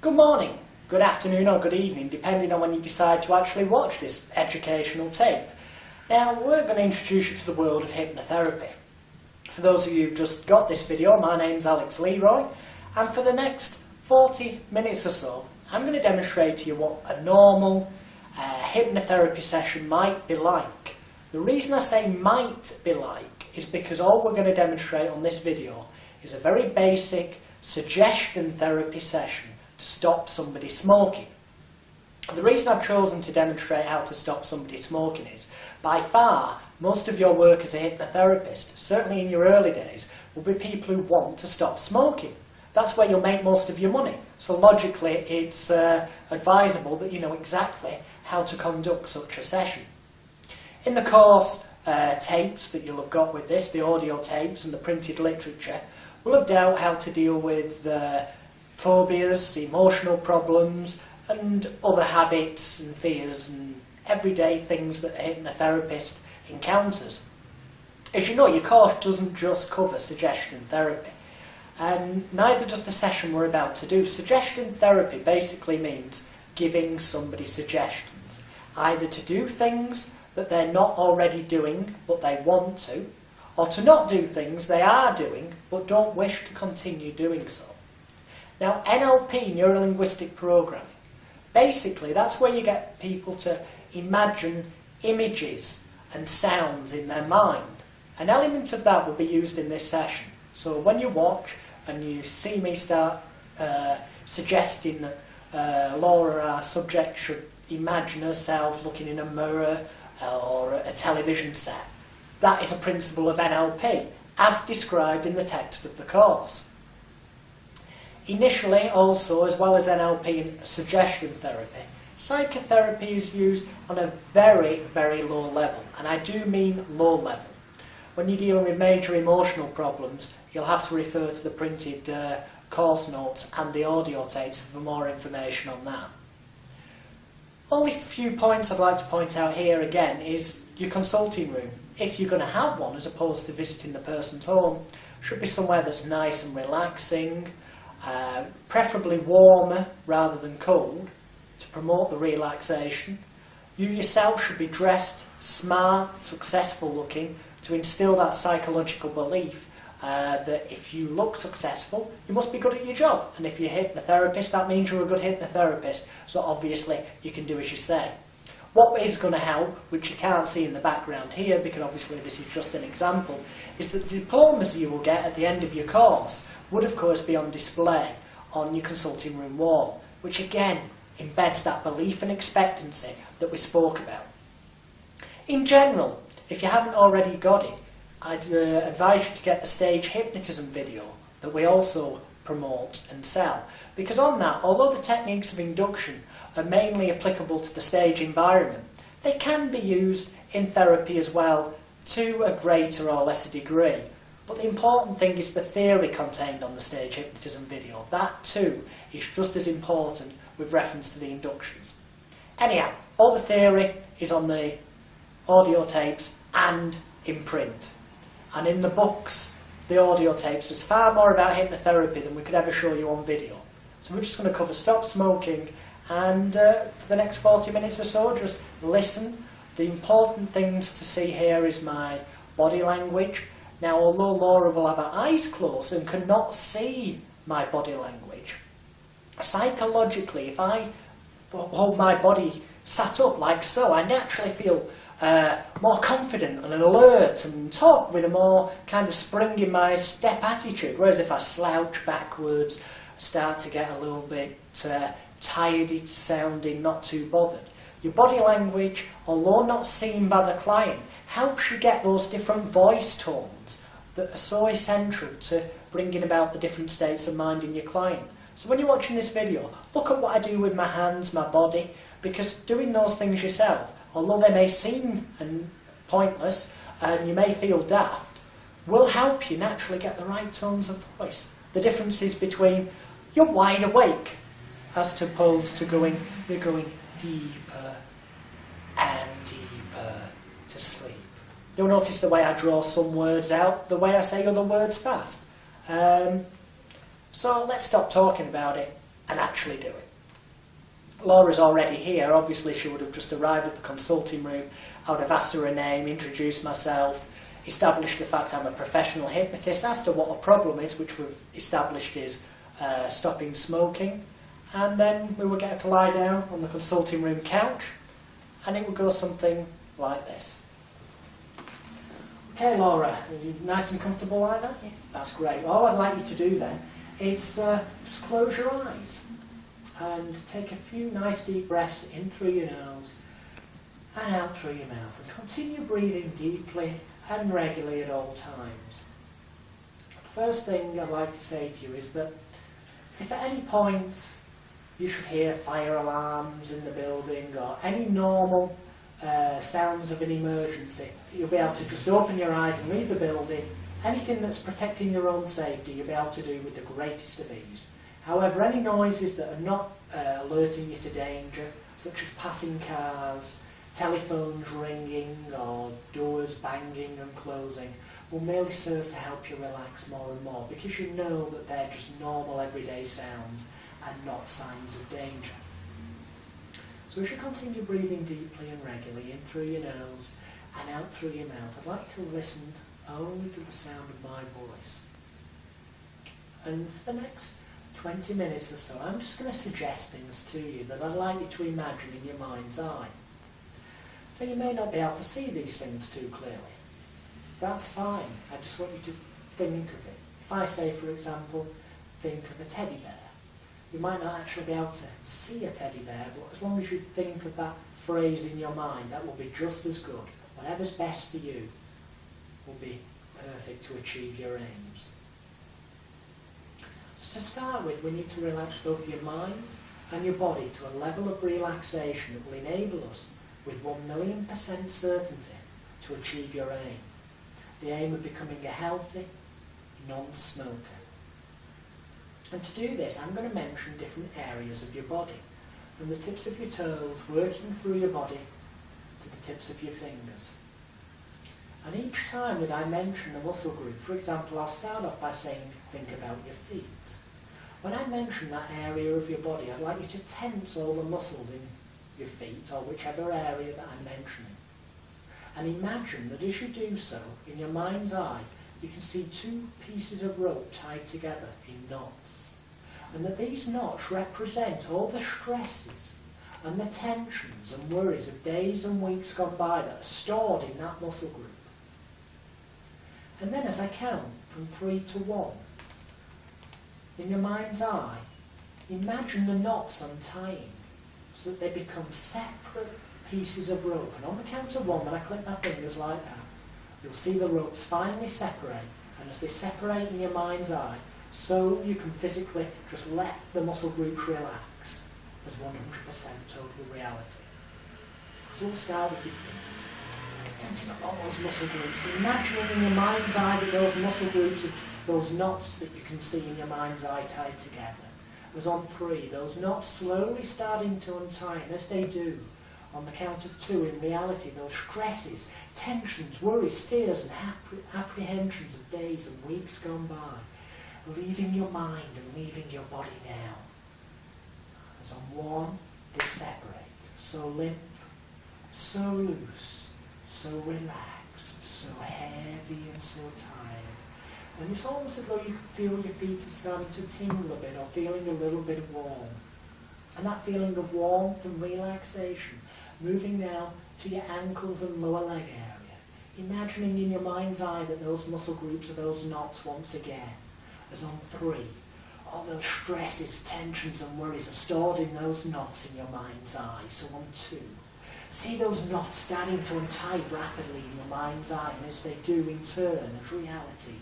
Good morning, good afternoon or good evening, depending on when you decide to actually watch this educational tape. Now, we're going to introduce you to the world of hypnotherapy. For those of you who've just got this video, my name's Alex-Leroy, and for the next 40 minutes or so, I'm going to demonstrate to you what a normal hypnotherapy session might be like. The reason I say might be like is because all we're going to demonstrate on this video is a very basic suggestion therapy session to stop somebody smoking. The reason I've chosen to demonstrate how to stop somebody smoking is, by far, most of your work as a hypnotherapist, certainly in your early days, will be people who want to stop smoking. That's where you'll make most of your money. So logically, it's advisable that you know exactly how to conduct such a session. In the course tapes that you'll have got with this, the audio tapes and the printed literature, we'll have dealt how to deal with phobias, emotional problems, and other habits and fears and everyday things that a hypnotherapist encounters. As you know, your course doesn't just cover suggestion therapy, and neither does the session we're about to do. Suggestion therapy basically means giving somebody suggestions, either to do things that they're not already doing but they want to, or to not do things they are doing but don't wish to continue doing so. Now, NLP, Neuro-Linguistic Programming, basically that's where you get people to imagine images and sounds in their mind. An element of that will be used in this session. So when you watch and you see me start suggesting that Laura, our subject, should imagine herself looking in a mirror or a television set, that is a principle of NLP, as described in the text of the course. Initially, also, as well as NLP and suggestion therapy, psychotherapy is used on a very, very low level, and I do mean low level. When you're dealing with major emotional problems, you'll have to refer to the printed course notes and the audio tapes for more information on that. Only a few points I'd like to point out here again is your consulting room, if you're going to have one as opposed to visiting the person's home, should be somewhere that's nice and relaxing, preferably warmer rather than cold, to promote the relaxation. You yourself should be dressed smart, successful looking, to instill that psychological belief that if you look successful, you must be good at your job. And if you're a hypnotherapist, that means you're a good hypnotherapist, so obviously you can do as you say. What is going to help, which you can't see in the background here, because obviously this is just an example, is that the diplomas you will get at the end of your course would of course be on display on your consulting room wall, which again embeds that belief and expectancy that we spoke about. In general, if you haven't already got it, I'd advise you to get the stage hypnotism video that we also promote and sell, because on that, although the techniques of induction are mainly applicable to the stage environment, they can be used in therapy as well to a greater or lesser degree. But the important thing is the theory contained on the stage hypnotism video. That too is just as important with reference to the inductions. Anyhow, all the theory is on the audio tapes and in print. And in the books, the audio tapes, there's far more about hypnotherapy than we could ever show you on video. So we're just going to cover stop smoking, and for the next 40 minutes or so, just listen. The important things to see here is my body language. Now, although Laura will have her eyes closed and cannot see my body language, psychologically, if I hold my body sat up like so, I naturally feel more confident and alert and talk with a more kind of spring in my step attitude, whereas if I slouch backwards, start to get a little bit tired sounding, not too bothered. Your body language, although not seen by the client, helps you get those different voice tones that are so essential to bringing about the different states of mind in your client. So when you're watching this video, look at what I do with my hands, my body, because doing those things yourself, although they may seem pointless and you may feel daft, will help you naturally get the right tones of voice. The difference is between you're wide awake as opposed to you're going deeper and deeper to sleep. You'll notice the way I draw some words out, the way I say other words fast. So let's stop talking about it and actually do it. Laura's already here. Obviously she would have just arrived at the consulting room. I would have asked her name, introduced myself, established the fact I'm a professional hypnotist, asked her what her problem is, which we've established is stopping smoking, and then we would get her to lie down on the consulting room couch, and it would go something like this. Okay, Laura, are you nice and comfortable like that? Yes. That's great. All I'd like you to do then is just close your eyes and take a few nice deep breaths in through your nose and out through your mouth, and continue breathing deeply and regularly at all times. The first thing I'd like to say to you is that if at any point you should hear fire alarms in the building or any normal sounds of an emergency, you'll be able to just open your eyes and leave the building. Anything that's protecting your own safety you'll be able to do with the greatest of ease. However, any noises that are not alerting you to danger, such as passing cars, telephones ringing or doors banging and closing, will merely serve to help you relax more and more, because you know that they're just normal everyday sounds and not signs of danger. So as you continue breathing deeply and regularly in through your nose and out through your mouth, I'd like to listen only to the sound of my voice. And for the next 20 minutes or so, I'm just going to suggest things to you that I'd like you to imagine in your mind's eye. Now, you may not be able to see these things too clearly. That's fine. I just want you to think of it. If I say, for example, think of a teddy bear, you might not actually be able to see a teddy bear, but as long as you think of that phrase in your mind, that will be just as good. Whatever's best for you will be perfect to achieve your aims. So to start with, we need to relax both your mind and your body to a level of relaxation that will enable us with 1,000,000% certainty to achieve your aim. The aim of becoming a healthy non-smoker. And to do this, I'm going to mention different areas of your body, from the tips of your toes working through your body to the tips of your fingers. And each time that I mention a muscle group, for example, I'll start off by saying, think about your feet. When I mention that area of your body, I'd like you to tense all the muscles in your feet, or whichever area that I'm mentioning. And imagine that as you do so, in your mind's eye, you can see two pieces of rope tied together in knots. And that these knots represent all the stresses and the tensions and worries of days and weeks gone by that are stored in that muscle group. And then as I count from 3 to 1, in your mind's eye, imagine the knots untying so that they become separate pieces of rope. And on the count of 1, when I click my fingers like that, you'll see the ropes finally separate. And as they separate in your mind's eye, so you can physically just let the muscle groups relax as 100% total reality. So we'll start with your feet. Tensing up all those muscle groups. Imagining in your mind's eye that those muscle groups, those knots that you can see in your mind's eye tied together. As on 3, those knots slowly starting to untie, and as they do, on the count of 2, in reality, those stresses, tensions, worries, fears, and apprehensions of days and weeks gone by, leaving your mind and leaving your body now. As on 1, they separate, so limp, so loose, so relaxed, so heavy and so tired. And it's almost as though you can feel your feet are starting to tingle a bit, or feeling a little bit of warmth. And that feeling of warmth and relaxation, moving now to your ankles and lower leg area. Imagining in your mind's eye that those muscle groups are those knots once again. As on 3, all those stresses, tensions and worries are stored in those knots in your mind's eye. So on 2, see those knots starting to untie rapidly in your mind's eye, and as they do in turn, as reality,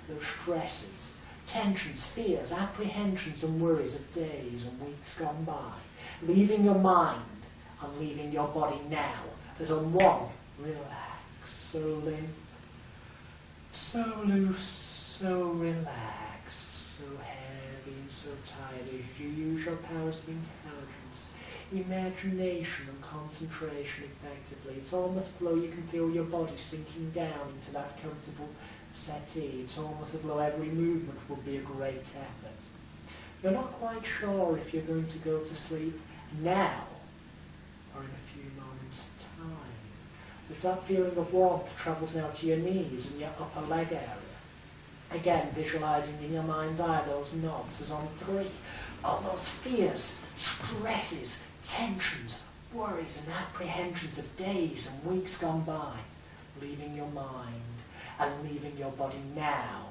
those stresses, tensions, fears, apprehensions and worries of days and weeks gone by, leaving your mind and leaving your body now, as on 1, relax, so limp, so loose, so relaxed, so heavy and so tired as you use your powers of intelligence, imagination and concentration effectively. It's almost as though you can feel your body sinking down into that comfortable settee. It's almost as though every movement would be a great effort. You're not quite sure if you're going to go to sleep now or in a few moments' time. If that feeling of warmth travels now to your knees and your upper leg area. Again, visualizing in your mind's eye those knobs as on 3. All those fears, stresses, tensions, worries and apprehensions of days and weeks gone by, leaving your mind and leaving your body now.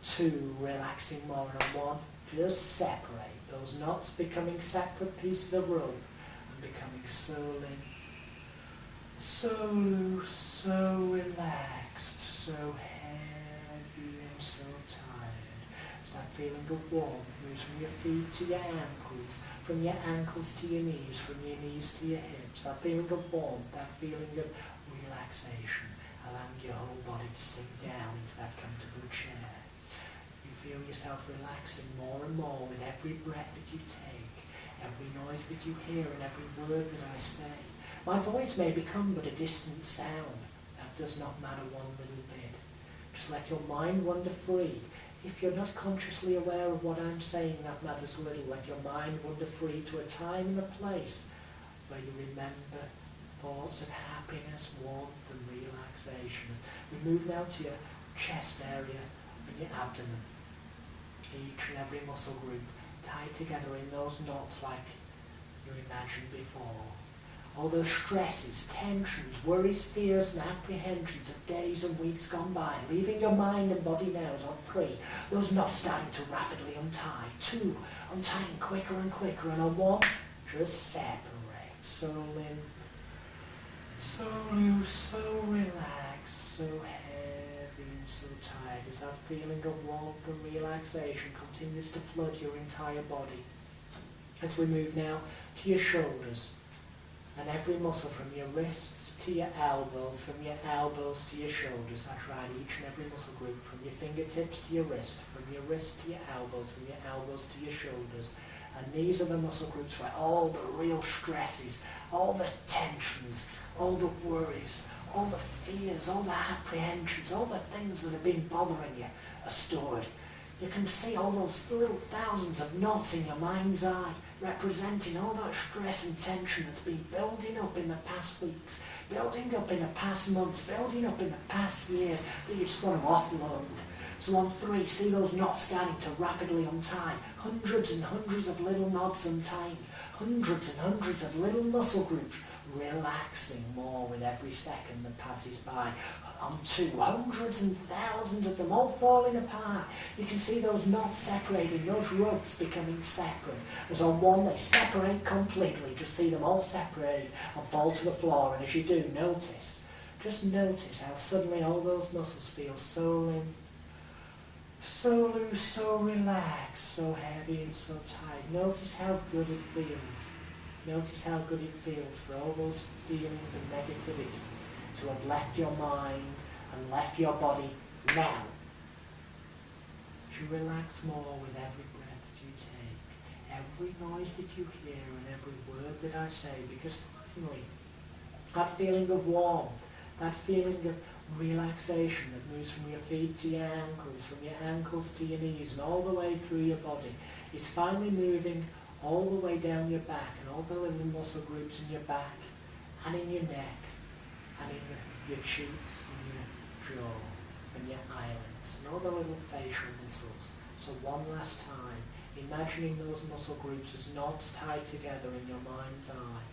2, relaxing more, and 1, just separate those knots, becoming separate pieces of rope and becoming so limp, so loose, so relaxed, so heavy and so tired. As that feeling of warmth moves from your feet to your ankles, from your ankles to your knees, from your knees to your hips. That feeling of warmth, that feeling of relaxation, allowing your whole body to sink down into that comfortable chair. You feel yourself relaxing more and more with every breath that you take, every noise that you hear and every word that I say. My voice may become but a distant sound. That does not matter one little bit. Just let your mind wander free. If you're not consciously aware of what I'm saying, that matters little. Let your mind wander free to a time and a place where you remember thoughts of happiness, warmth and relaxation. We move now to your chest area and your abdomen. Each and every muscle group tied together in those knots like you imagined before. All those stresses, tensions, worries, fears and apprehensions of days and weeks gone by, leaving your mind and body now is on 3. Those knots starting to rapidly untie. 2, untying quicker and quicker, and on 1, just separate. So limp, so loose, so relaxed, so heavy and so tired as that feeling of warmth and relaxation continues to flood your entire body. As we move now to your shoulders, and every muscle from your wrists to your elbows, from your elbows to your shoulders. That's right, each and every muscle group, from your fingertips to your wrist, from your wrist to your elbows, from your elbows to your shoulders. And these are the muscle groups where all the real stresses, all the tensions, all the worries, all the fears, all the apprehensions, all the things that have been bothering you are stored. You can see all those little thousands of knots in your mind's eye, representing all that stress and tension that's been building up in the past weeks, building up in the past months, building up in the past years that you just want to offload. So on 3, see those knots starting to rapidly untie. Hundreds and hundreds of little knots untying. Hundreds and hundreds of little muscle groups relaxing more with every second that passes by. On 2, hundreds and thousands of them all falling apart. You can see those knots separating, those ropes becoming separate. As on 1, they separate completely. Just see them all separate and fall to the floor. And as you do, just notice how suddenly all those muscles feel so limp, so loose, so relaxed, so heavy and so tight. Notice how good it feels. Notice how good it feels for all those feelings of negativity to have left your mind and left your body now. You relax more with every breath that you take, every noise that you hear and every word that I say, because finally, that feeling of warmth, that feeling of relaxation that moves from your feet to your ankles, from your ankles to your knees and all the way through your body, is finally moving all the way down your back and all the little muscle groups in your back and in your neck and in your cheeks and your jaw and your eyelids and all the little facial muscles. So one last time, imagining those muscle groups as knots tied together in your mind's eye,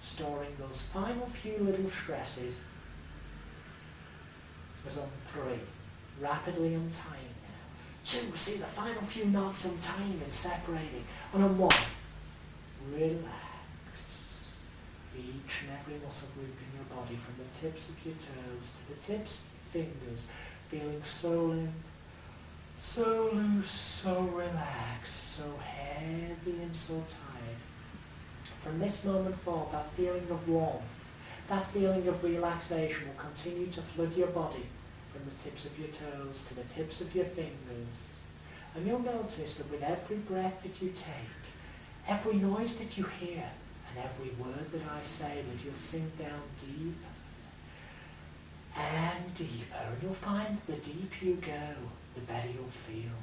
storing those final few little stresses as on 3, rapidly untying now. 2, see the final few knots untying and separating. And on 1, relax each and every muscle group in your body, from the tips of your toes to the tips of your fingers, feeling so limp, so loose, so relaxed, so heavy and so tired. From this moment forward, that feeling of warmth, that feeling of relaxation will continue to flood your body from the tips of your toes to the tips of your fingers. And you'll notice that with every breath that you take, every noise that you hear, and every word that I say, that you'll sink down deeper and deeper. And you'll find the deeper you go, the better you'll feel.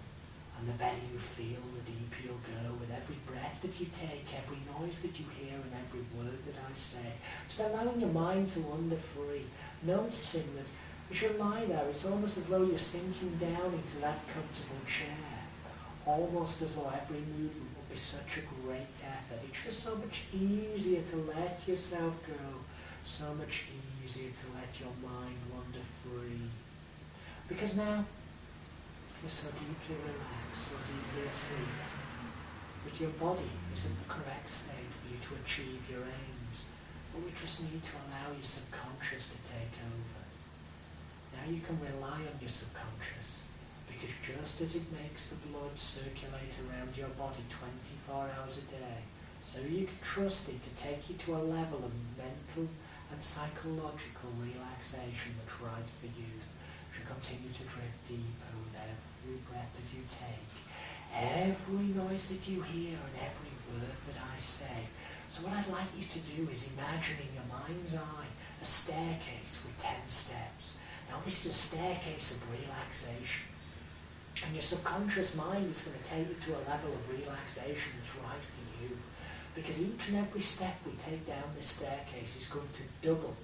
And the better you feel, the deeper you'll go with every breath that you take, every noise that you hear, and every word that I say. Just allowing your mind to wander free, noticing that as you lie there, it's almost as though you're sinking down into that comfortable chair, almost as though every movement will be such a great effort. It's just so much easier to let yourself go, so much easier to let your mind wander free. Because now, you're so deeply relaxed, so deeply asleep, that your body is in the correct state for you to achieve your aims. But we just need to allow your subconscious to take over. Now you can rely on your subconscious, because just as it makes the blood circulate around your body 24 hours a day, so you can trust it to take you to a level of mental and psychological relaxation that's right for you. You continue to drift deeper with every breath that you take, every noise that you hear, and every word that I say. So what I'd like you to do is imagine in your mind's eye a staircase with 10 steps. Now this is a staircase of relaxation. And your subconscious mind is going to take you to a level of relaxation that's right for you. Because each and every step we take down this staircase is going to double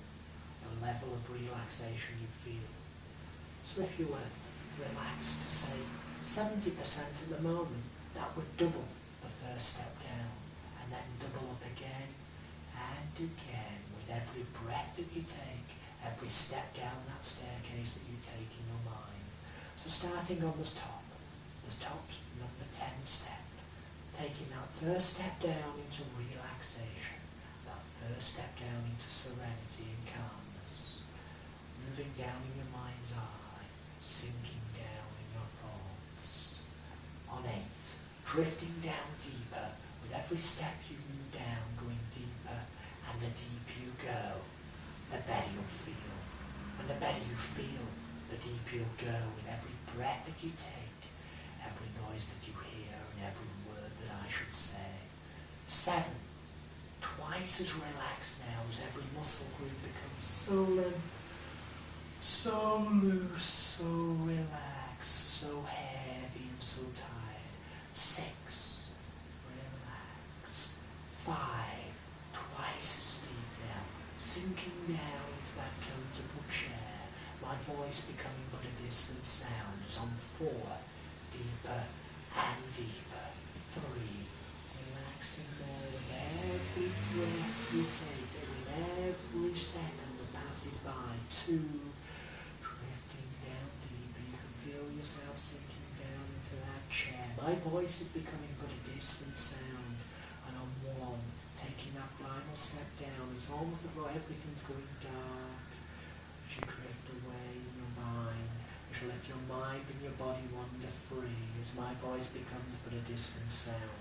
the level of relaxation you feel. So if you were relaxed to say 70% at the moment, that would double the first step down, and then double up again and again with every breath that you take, every step down that staircase that you take in your mind. So starting on the top's number 10 step, taking that first step down into relaxation, that first step down into serenity and calmness, moving down in your mind's eye, sinking down in your thoughts. On 8, drifting down deeper, with every step you move down, going deeper, and the deeper you go, the better you'll feel. And the better you feel, the deeper you'll go with every breath that you take, every noise that you hear, and every word that I should say. 7, twice as relaxed now as every muscle group becomes so limp, so loose, so relaxed, so heavy and so tired. 6, relax. 5, twice as deep now, sinking down into that comfortable chair, my voice becoming but a distant sound as on 4, deeper and deeper. 3, relaxing more with every breath you take, with every second that passes by. 2, drifting down deeper, you can feel yourself sinking down into that chair. My voice is becoming but a distant sound, and on 1, taking that final step down, it's almost as though everything's going dark. As you drift away in your mind, as you let your mind and your body wander free, as my voice becomes but a distant sound.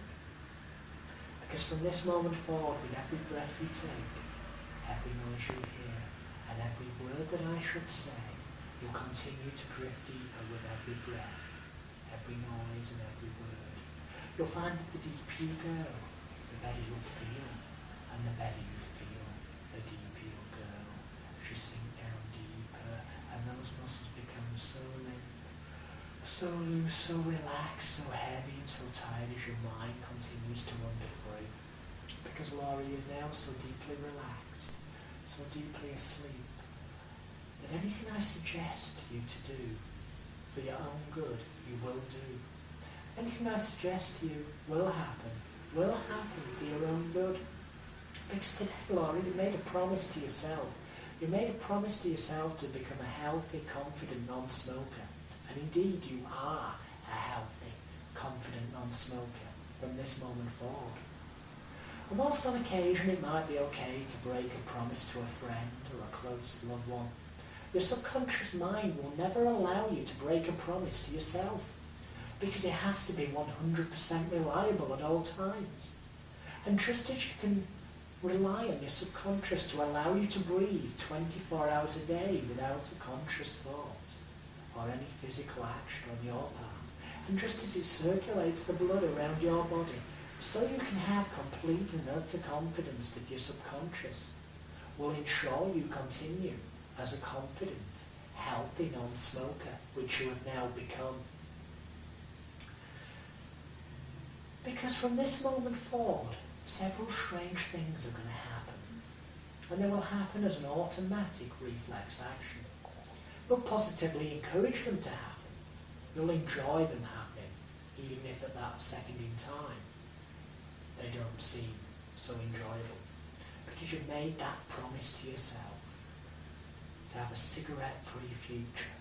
Because from this moment forward, with every breath you take, every noise you hear, and every word that I should say, you'll continue to drift deeper with every breath, every noise and every word. You'll find that the deeper you go, the better you'll feel, and the better you feel, the deeper you'll go. As you sink down deeper, and those muscles become so limp, so loose, so relaxed, so heavy and so tired as your mind continues to wander free. Because Laura, you're now so deeply relaxed, so deeply asleep, that anything I suggest to you to do for your own good, you will do. Anything I suggest to you will happen for your own good. Because today, Laura, you made a promise to yourself. You made a promise to yourself to become a healthy, confident non-smoker. And indeed, you are a healthy, confident non-smoker from this moment forward. And whilst on occasion it might be okay to break a promise to a friend or a close loved one, your subconscious mind will never allow you to break a promise to yourself, because it has to be 100% reliable at all times. And just as you can rely on your subconscious to allow you to breathe 24 hours a day without a conscious thought or any physical action on your part, and just as it circulates the blood around your body, so you can have complete and utter confidence that your subconscious will ensure you continue as a confident, healthy non-smoker, which you have now become. Because from this moment forward, several strange things are going to happen. And they will happen as an automatic reflex action. You'll positively encourage them to happen. You'll enjoy them happening, even if at that second in time they don't seem so enjoyable. Because you've made that promise to yourself to have a cigarette-free future.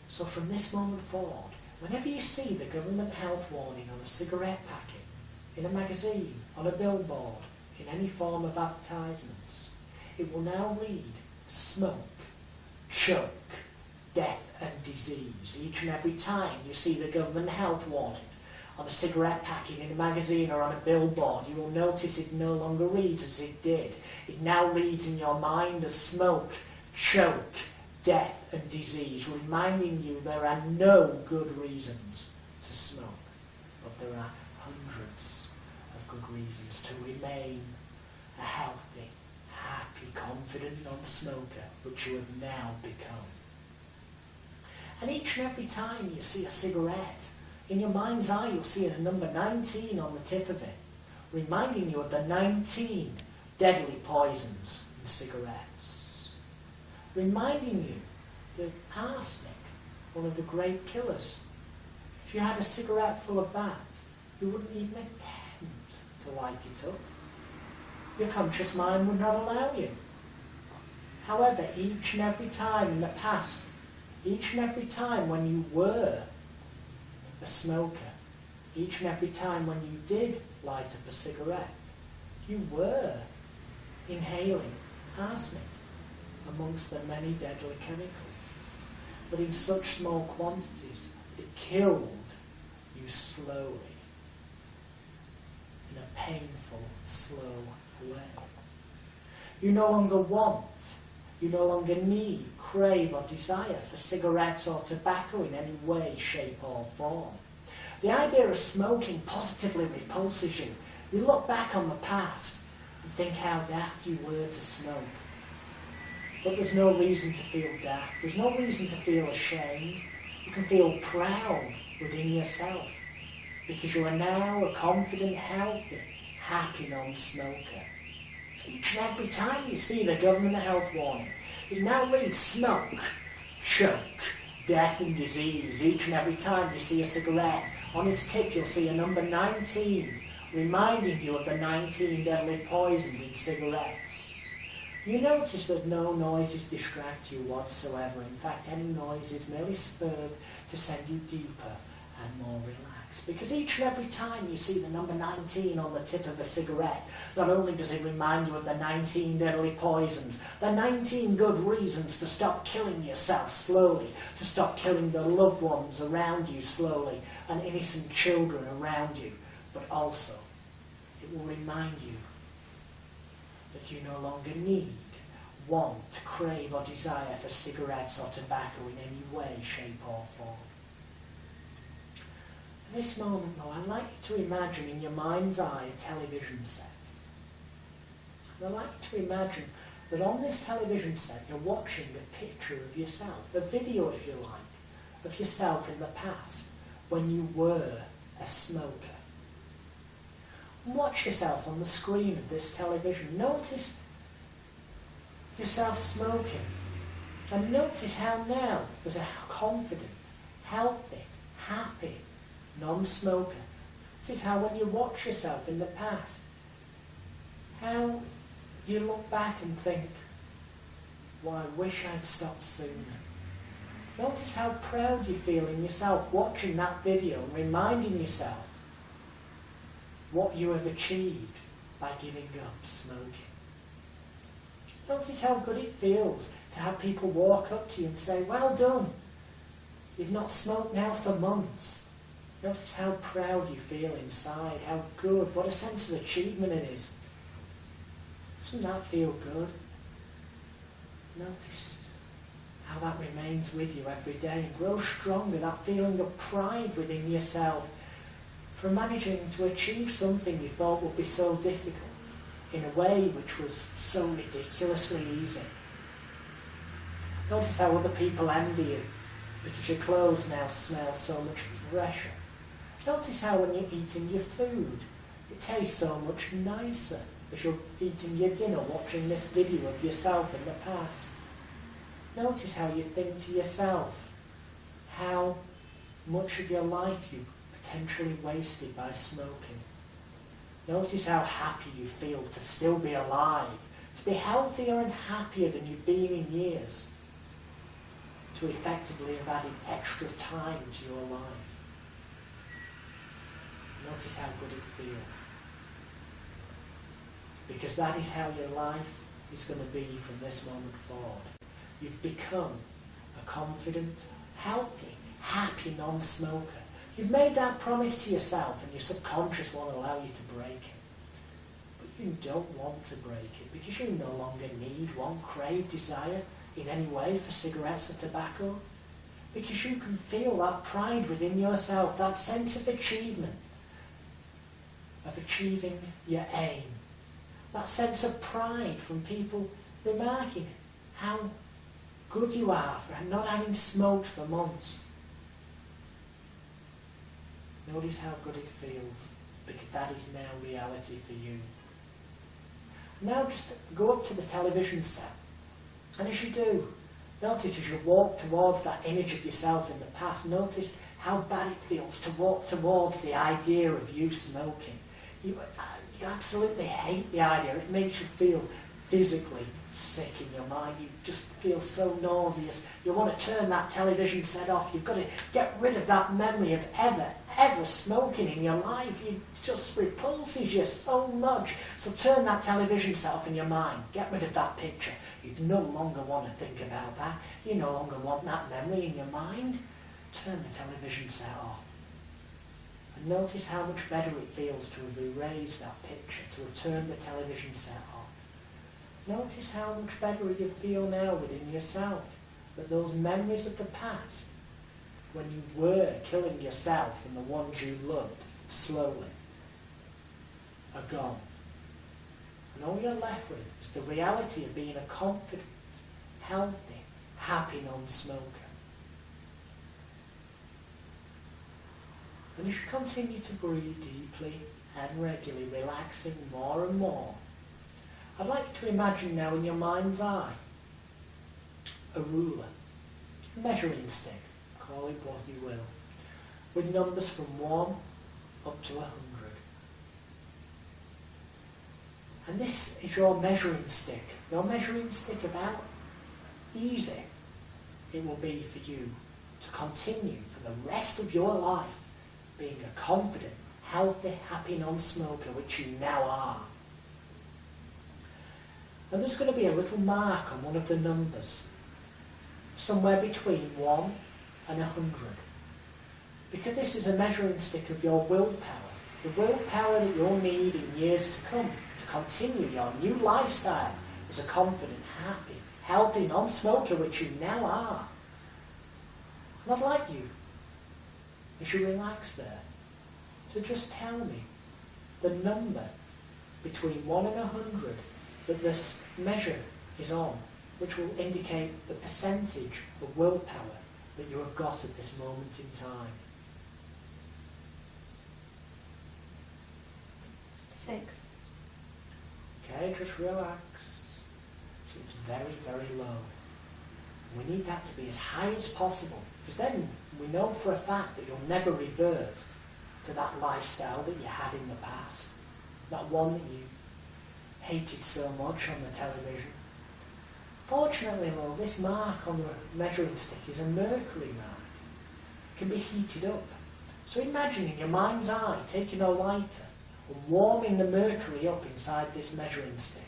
So from this moment forward, whenever you see the government health warning on a cigarette packet, in a magazine, on a billboard, in any form of advertisements, it will now read smoke, choke, death and disease. Each and every time you see the government health warning on a cigarette packet, in a magazine or on a billboard, you will notice it no longer reads as it did. It now reads in your mind as smoke, choke, death and disease, reminding you there are no good reasons to smoke, but there are hundreds of good reasons to remain a healthy, happy, confident non-smoker, which you have now become. And each and every time you see a cigarette, in your mind's eye you'll see a number 19 on the tip of it, reminding you of the 19 deadly poisons in cigarettes. Reminding you that arsenic, one of the great killers, if you had a cigarette full of that, you wouldn't even attempt to light it up. Your conscious mind would not allow you. However, each and every time in the past, each and every time when you were a smoker, each and every time when you did light up a cigarette, you were inhaling arsenic amongst the many deadly chemicals, but in such small quantities that it killed you slowly, in a painful, slow way. You no longer want, you no longer need, crave or desire for cigarettes or tobacco in any way, shape or form. The idea of smoking positively repulses you. You look back on the past and think how daft you were to smoke. But there's no reason to feel daft. There's no reason to feel ashamed. You can feel proud within yourself because you are now a confident, healthy, happy non-smoker. Each and every time you see the government health warning, it now reads smoke, choke, death and disease. Each and every time you see a cigarette, on its tip you'll see a number 19, reminding you of the 19 deadly poisons in cigarettes. You notice that no noises distract you whatsoever. In fact, any noises merely serve to send you deeper and more relaxed. Because each and every time you see the number 19 on the tip of a cigarette, not only does it remind you of the 19 deadly poisons, the 19 good reasons to stop killing yourself slowly, to stop killing the loved ones around you slowly, and innocent children around you, but also it will remind you that you no longer need, want, crave or desire for cigarettes or tobacco in any way, shape or form. At this moment though, I'd like you to imagine in your mind's eye a television set. And I'd like you to imagine that on this television set you're watching a picture of yourself, a video if you like, of yourself in the past when you were a smoker. Watch yourself on the screen of this television. Notice yourself smoking. And notice how now, as a confident, healthy, happy non-smoker, notice how when you watch yourself in the past, how you look back and think, well, I wish I'd stopped sooner. Notice how proud you feel in yourself watching that video and reminding yourself what you have achieved by giving up smoking. Notice how good it feels to have people walk up to you and say, well done, you've not smoked now for months. Notice how proud you feel inside, how good, what a sense of achievement it is. Doesn't that feel good? Notice how that remains with you every day and grows stronger, that feeling of pride within yourself for managing to achieve something you thought would be so difficult in a way which was so ridiculously easy. Notice how other people envy you because your clothes now smell so much fresher. Notice how when you're eating your food, it tastes so much nicer as you're eating your dinner, watching this video of yourself in the past. Notice how you think to yourself, how much of your life you potentially wasted by smoking. Notice how happy you feel to still be alive, to be healthier and happier than you've been in years, to effectively have added extra time to your life. Notice how good it feels. Because that is how your life is going to be from this moment forward. You've become a confident, healthy, happy non-smoker. You've made that promise to yourself and your subconscious won't allow you to break it. But you don't want to break it because you no longer need, want, crave, desire in any way for cigarettes or tobacco. Because you can feel that pride within yourself, that sense of achievement, of achieving your aim. That sense of pride from people remarking how good you are for not having smoked for months. Notice how good it feels, because that is now reality for you. Now just go up to the television set, and as you do, notice as you walk towards that image of yourself in the past, notice how bad it feels to walk towards the idea of you smoking. You absolutely hate the idea. It makes you feel physically sick in your mind. You just feel so nauseous. You want to turn that television set off. You've got to get rid of that memory of ever smoking in your life. It just repulses you so much. So turn that television set off in your mind. Get rid of that picture. You no longer want to think about that. You no longer want that memory in your mind. Turn the television set off. And notice how much better it feels to have erased that picture, to have turned the television set off. Notice how much better you feel now within yourself, that those memories of the past, when you were killing yourself and the ones you loved, slowly, are gone. And all you're left with is the reality of being a confident, healthy, happy non-smoker. And as you continue to breathe deeply and regularly, relaxing more and more, I'd like you to imagine now in your mind's eye a ruler, a measuring stick, call it what you will, with numbers from 1 up to 100. And this is your measuring stick of how easy it will be for you to continue for the rest of your life being a confident, healthy, happy non-smoker, which you now are. And there's going to be a little mark on one of the numbers, somewhere between 1 and 100. Because this is a measuring stick of your willpower, the willpower that you'll need in years to come to continue your new lifestyle as a confident, happy, healthy non-smoker, which you now are. And I'd like you, as you relax there, to just tell me the number between 1 and 100 that this measure is on, which will indicate the percentage of willpower that you have got at this moment in time. 6. Okay, just relax. So it's very, very low. We need that to be as high as possible, because then we know for a fact that you'll never revert to that lifestyle that you had in the past, that one that you hated so much on the television. Fortunately, though, this mark on the measuring stick is a mercury mark. It can be heated up. So imagine in your mind's eye taking a lighter and warming the mercury up inside this measuring stick,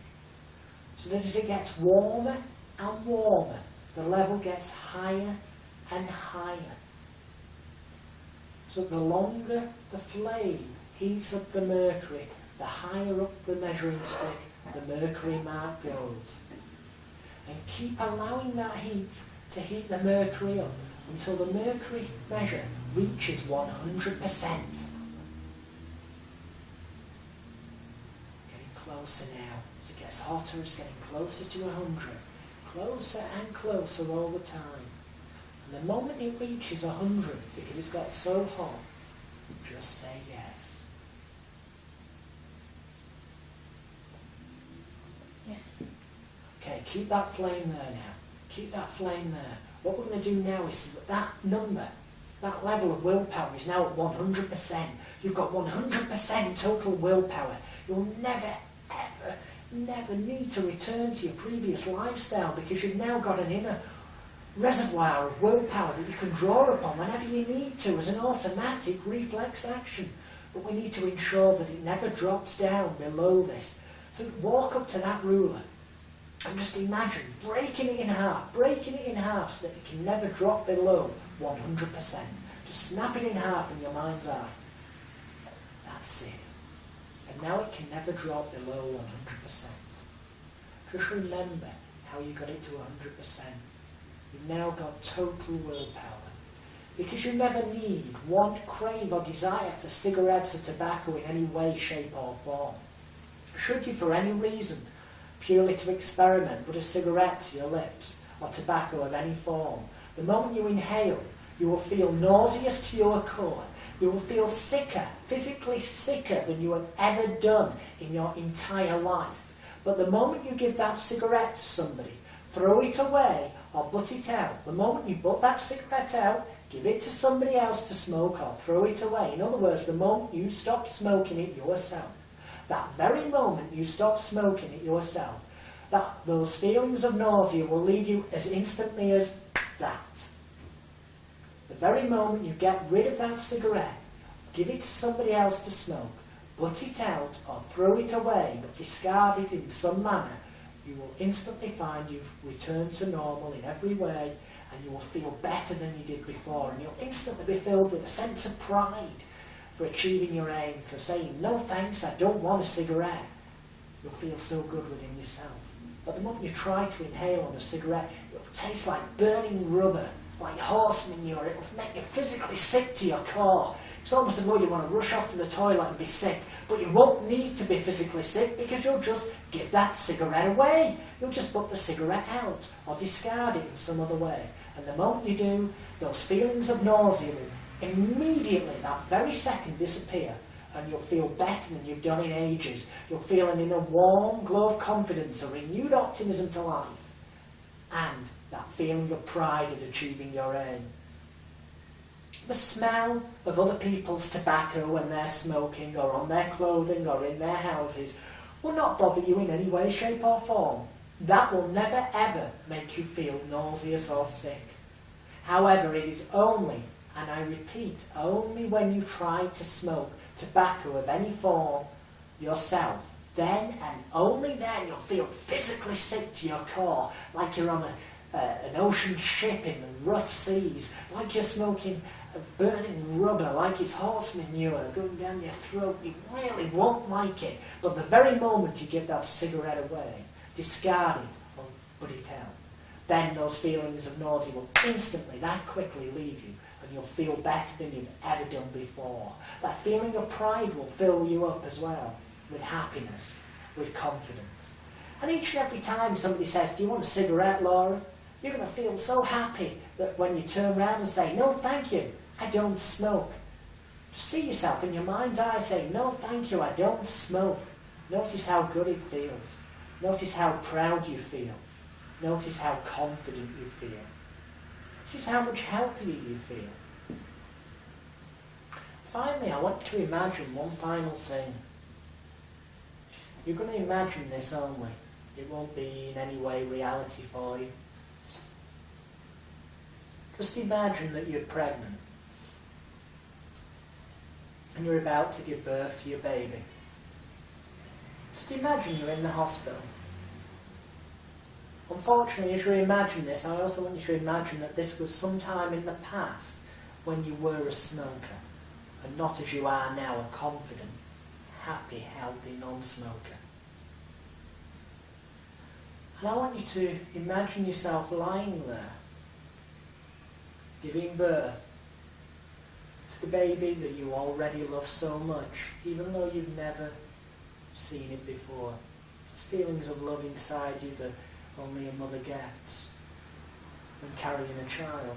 so that as it gets warmer and warmer, the level gets higher and higher. So the longer the flame heats up the mercury, the higher up the measuring stick the mercury mark goes. And keep allowing that heat to heat the mercury up until the mercury measure reaches 100%. Getting closer now. As it gets hotter, it's getting closer to 100. Closer and closer all the time. And the moment it reaches 100, because it's got so hot, Just say yes. Yes. Okay, keep that flame there now. Keep that flame there. What we're going to do now is that number, that level of willpower is now at 100%. You've got 100% total willpower. You'll never, ever, never need to return to your previous lifestyle because you've now got an inner reservoir of willpower that you can draw upon whenever you need to as an automatic reflex action. But we need to ensure that it never drops down below this. So walk up to that ruler and just imagine breaking it in half so that it can never drop below 100%. Just snap it in half in your mind's eye. That's it. And now it can never drop below 100%. Just remember how you got it to 100%. You've now got total willpower. Because you never need, want, crave or desire for cigarettes or tobacco in any way, shape or form. Should you for any reason, purely to experiment, put a cigarette to your lips or tobacco of any form, the moment you inhale, you will feel nauseous to your core. You will feel sicker, physically sicker than you have ever done in your entire life. But the moment you give that cigarette to somebody, throw it away or butt it out, the moment you butt that cigarette out, give it to somebody else to smoke or throw it away. In other words, the moment you stop smoking it yourself, that very moment you stop smoking it yourself, those feelings of nausea will leave you as instantly as that. The very moment you get rid of that cigarette, give it to somebody else to smoke, butt it out or throw it away, but discard it in some manner, you will instantly find you've returned to normal in every way, and you will feel better than you did before, and you'll instantly be filled with a sense of pride for achieving your aim, for saying, no thanks, I don't want a cigarette. You'll feel so good within yourself. But the moment you try to inhale on a cigarette, it'll taste like burning rubber, like horse manure. It'll make you physically sick to your core. It's almost as though you want to rush off to the toilet and be sick, but you won't need to be physically sick because you'll just give that cigarette away. You'll just put the cigarette out or discard it in some other way. And the moment you do, those feelings of nausea will immediately, that very second, disappear, and you'll feel better than you've done in ages. You'll feel an inner warm glow of confidence, a renewed optimism to life, and that feeling of pride at achieving your aim. The smell of other people's tobacco when they're smoking, or on their clothing, or in their houses, will not bother you in any way, shape or form. That will never ever make you feel nauseous or sick. However, it is only, and I repeat, only when you try to smoke tobacco of any form yourself, then and only then you'll feel physically sick to your core, like you're on an ocean ship in the rough seas, like you're smoking burning rubber, like it's horse manure going down your throat. You really won't like it. But the very moment you give that cigarette away, discard it or put it out, then those feelings of nausea will instantly, that quickly leave you, and you'll feel better than you've ever done before. That feeling of pride will fill you up as well, with happiness, with confidence. And each and every time somebody says, do you want a cigarette, Laura? You're going to feel so happy that when you turn around and say, no thank you, I don't smoke. Just see yourself in your mind's eye saying, no thank you, I don't smoke. Notice how good it feels. Notice how proud you feel. Notice how confident you feel. Notice how much healthier you feel. Finally, I want you to imagine one final thing. You're going to imagine this only. It won't be in any way reality for you. Just imagine that you're pregnant and you're about to give birth to your baby. Just imagine you're in the hospital. Unfortunately, as you imagine this, I also want you to imagine that this was sometime in the past when you were a smoker, and not as you are now, a confident, happy, healthy non-smoker. And I want you to imagine yourself lying there, giving birth to the baby that you already love so much, even though you've never seen it before. There's feelings of love inside you that only a mother gets when carrying a child.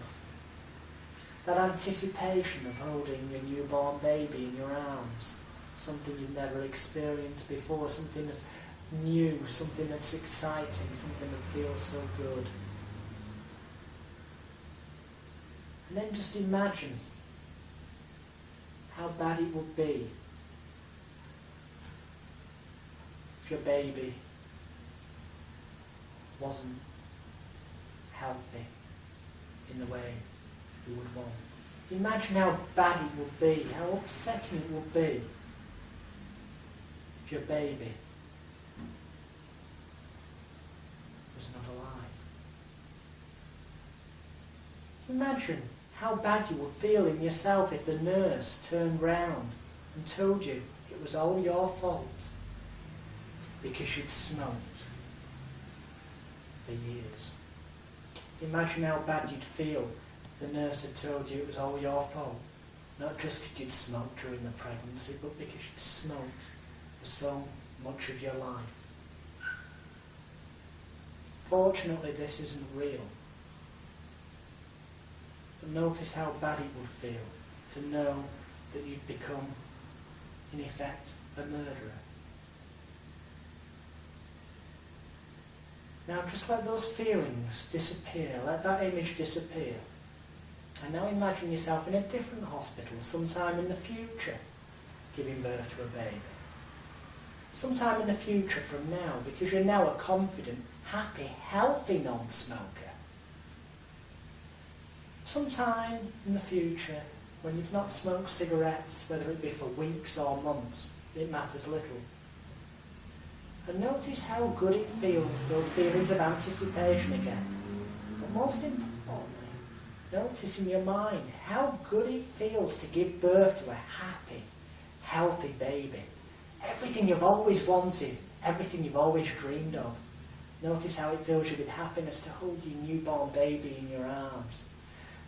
That anticipation of holding your newborn baby in your arms, something you've never experienced before, something that's new, something that's exciting, something that feels so good. And then just imagine how bad it would be if your baby wasn't healthy in the way you would want. Imagine how bad it would be, how upsetting it would be if your baby was not alive. Imagine how bad you would feel in yourself if the nurse turned round and told you it was all your fault because you'd smoked for years. Imagine how bad you'd feel if the nurse had told you it was all your fault, not just because you'd smoked during the pregnancy, but because you'd smoked for so much of your life. Fortunately, this isn't real. But notice how bad it would feel to know that you'd become, in effect, a murderer. Now just let those feelings disappear, let that image disappear. And now imagine yourself in a different hospital sometime in the future, giving birth to a baby. Sometime in the future from now, because you're now a confident, happy, healthy non-smoker. Sometime in the future, when you've not smoked cigarettes, whether it be for weeks or months, it matters little. And notice how good it feels, those feelings of anticipation again. But most importantly, notice in your mind how good it feels to give birth to a happy, healthy baby. Everything you've always wanted, everything you've always dreamed of. Notice how it fills you with happiness to hold your newborn baby in your arms.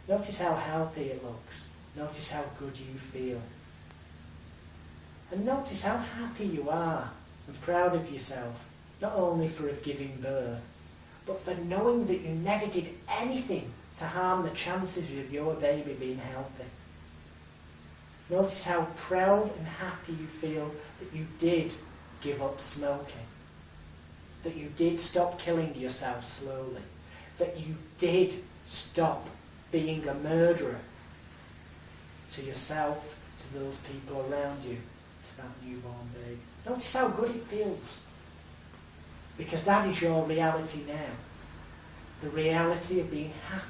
Notice how healthy it looks. Notice how good you feel. And notice how happy you are and proud of yourself, not only for giving birth, but for knowing that you never did anything to harm the chances of your baby being healthy. Notice how proud and happy you feel that you did give up smoking, that you did stop killing yourself slowly, that you did stop being a murderer to yourself, to those people around you, to that newborn baby. Notice how good it feels, because that is your reality now. The reality of being happy.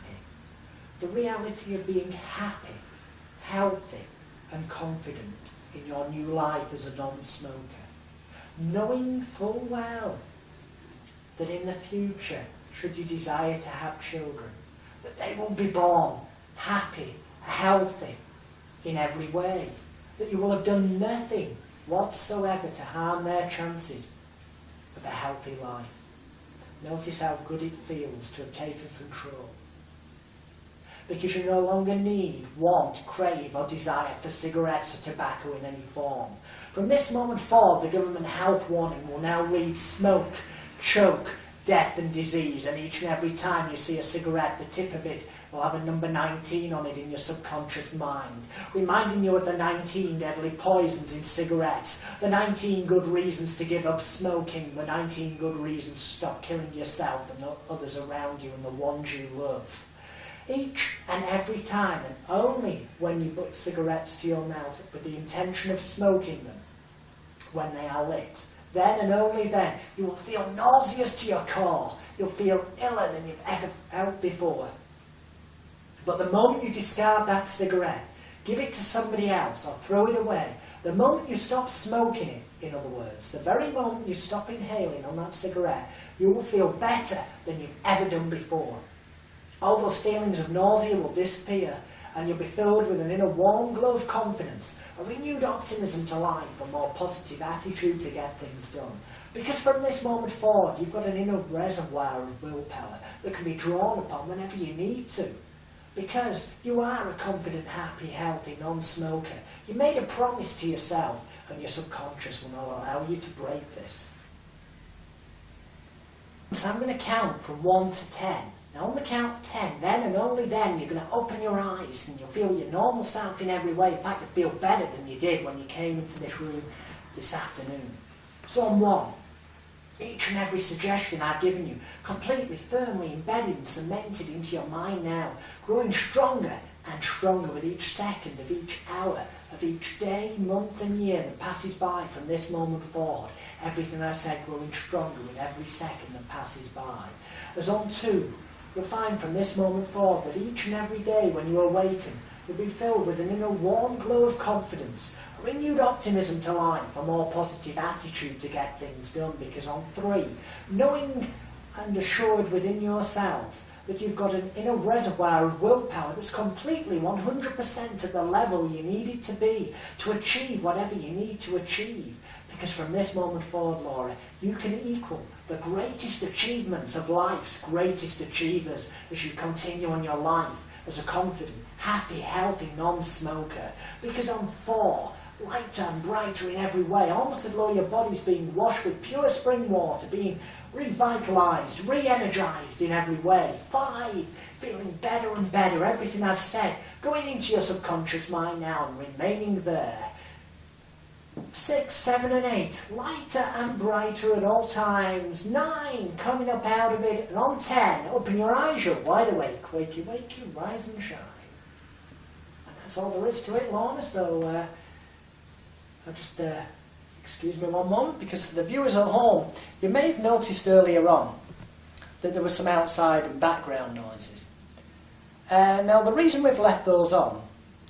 The reality of being happy, healthy and confident in your new life as a non-smoker. Knowing full well that in the future, should you desire to have children, that they will be born happy, healthy in every way. That you will have done nothing whatsoever to harm their chances of a healthy life. Notice how good it feels to have taken control. Because you no longer need, want, crave or desire for cigarettes or tobacco in any form. From this moment forward, the government health warning will now read smoke, choke, death and disease, and each and every time you see a cigarette, the tip of it will have a number 19 on it in your subconscious mind, reminding you of the 19 deadly poisons in cigarettes, the 19 good reasons to give up smoking, the 19 good reasons to stop killing yourself and others around you and the ones you love. Each and every time, and only when you put cigarettes to your mouth with the intention of smoking them, when they are lit, then and only then, you will feel nauseous to your core. You'll feel iller than you've ever felt before. But the moment you discard that cigarette, give it to somebody else or throw it away, the moment you stop smoking it, in other words, the very moment you stop inhaling on that cigarette, you will feel better than you've ever done before. All those feelings of nausea will disappear, and you'll be filled with an inner warm glow of confidence, a renewed optimism to life, a more positive attitude to get things done. Because from this moment forward, you've got an inner reservoir of willpower that can be drawn upon whenever you need to. Because you are a confident, happy, healthy non-smoker. You made a promise to yourself, and your subconscious will not allow you to break this. So I'm going to count from 1 to 10. Now on the count of 10, then and only then, you're going to open your eyes and you'll feel your normal self in every way. In fact, you'll feel better than you did when you came into this room this afternoon. So on 1, each and every suggestion I've given you, completely, firmly embedded and cemented into your mind now, growing stronger and stronger with each second of each hour, of each day, month and year that passes by from this moment forward. Everything I've said growing stronger with every second that passes by. As on 2, you'll find from this moment forward that each and every day when you awaken, you'll be filled with an inner warm glow of confidence, a renewed optimism to life, a more positive attitude to get things done, because on 3, knowing and assured within yourself that you've got an inner reservoir of willpower that's completely 100% at the level you need it to be to achieve whatever you need to achieve. Because from this moment forward, Laura, you can equal the greatest achievements of life's greatest achievers as you continue on your life as a confident, happy, healthy non-smoker. Because on 4, lighter and brighter in every way, almost as though your body's being washed with pure spring water, being revitalised, re-energised in every way. 5, feeling better and better, everything I've said going into your subconscious mind now and remaining there. 6, 7 and 8, lighter and brighter at all times. 9, coming up out of it. And on 10, open your eyes, you're wide awake. Wakey, wakey, rise and shine. And that's all there is to it, Lorna, so I'll just excuse me one moment, because for the viewers at home, you may have noticed earlier on that there were some outside and background noises. Now the reason we've left those on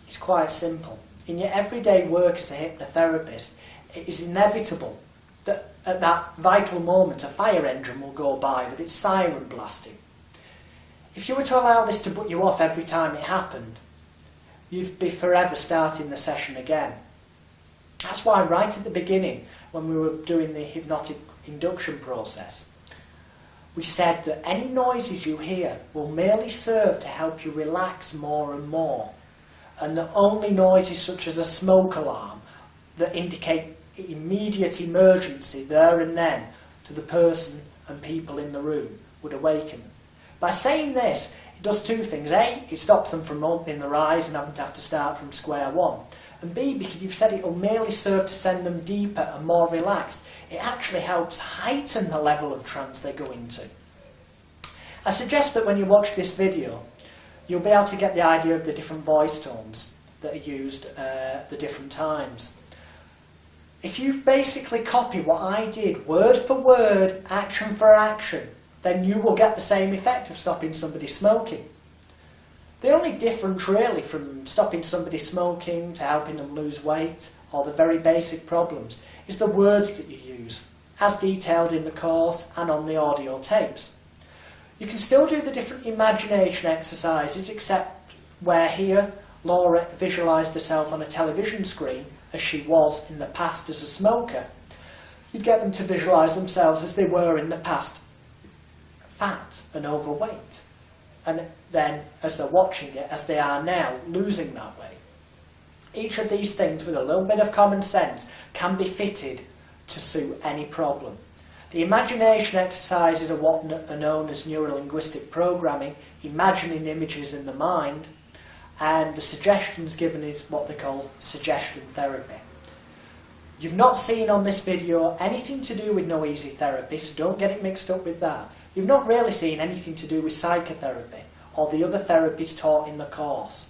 is quite simple. In your everyday work as a hypnotherapist, it is inevitable that at that vital moment a fire engine will go by with its siren blasting. If you were to allow this to put you off every time it happened, you'd be forever starting the session again. That's why right at the beginning, when we were doing the hypnotic induction process, we said that any noises you hear will merely serve to help you relax more and more, and that only noises such as a smoke alarm that indicate immediate emergency there and then to the person and people in the room would awaken. By saying this, it does 2 things. A, it stops them from opening their eyes and having to have to start from square one. And B, because you've said it will merely serve to send them deeper and more relaxed, it actually helps heighten the level of trance they go into. I suggest that when you watch this video, you'll be able to get the idea of the different voice tones that are used at the different times. If you basically copy what I did, word for word, action for action, then you will get the same effect of stopping somebody smoking. The only difference really from stopping somebody smoking to helping them lose weight, or the very basic problems, is the words that you use, as detailed in the course and on the audio tapes. You can still do the different imagination exercises, except where here Laura visualised herself on a television screen as she was in the past as a smoker. You'd get them to visualise themselves as they were in the past, fat and overweight. And then, as they're watching it, as they are now, losing that weight. Each of these things, with a little bit of common sense, can be fitted to suit any problem. The imagination exercises are what are known as neuro-linguistic programming, imagining images in the mind, and the suggestions given is what they call suggestion therapy. You've not seen on this video anything to do with no easy therapy, so don't get it mixed up with that. You've not really seen anything to do with psychotherapy or the other therapies taught in the course.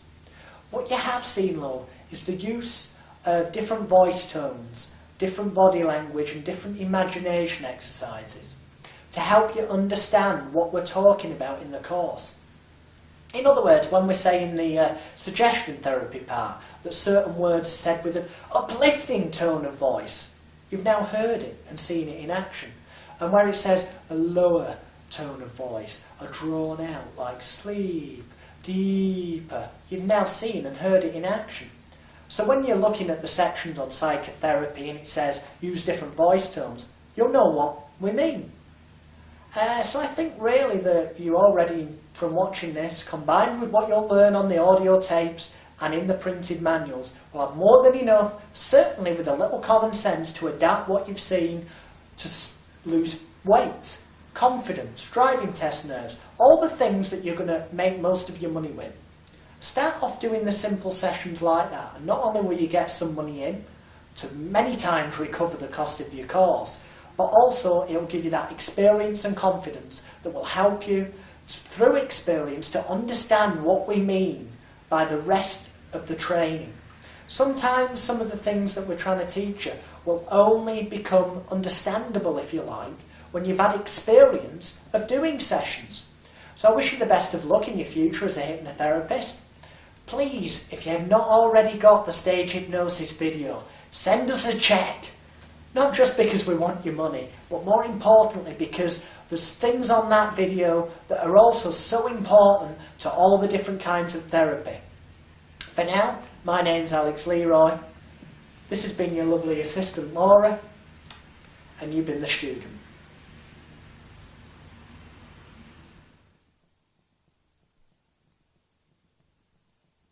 What you have seen, though, is the use of different voice tones, different body language and different imagination exercises to help you understand what we're talking about in the course. In other words, when we say in the suggestion therapy part that certain words are said with an uplifting tone of voice, you've now heard it and seen it in action. And where it says a lower tone of voice, a drawn out like sleep, deeper, you've now seen and heard it in action. So when you're looking at the sections on psychotherapy and it says use different voice tones, you'll know what we mean. So I think really that you already, from watching this, combined with what you'll learn on the audio tapes and in the printed manuals, will have more than enough, certainly with a little common sense, to adapt what you've seen to lose weight confidence, driving test nerves, all the things that you're going to make most of your money with. Start off doing the simple sessions like that, and not only will you get some money in to many times recover the cost of your course, but also it will give you that experience and confidence that will help you through experience to understand what we mean by the rest of the training. Sometimes some of the things that we're trying to teach you will only become understandable, if you like, when you've had experience of doing sessions. So I wish you the best of luck in your future as a hypnotherapist. Please, if you have not already got the stage hypnosis video, send us a check. Not just because we want your money, but more importantly because there's things on that video that are also so important to all the different kinds of therapy. For now, my name's Alex-Leroy. This has been your lovely assistant Laura, and you've been the student.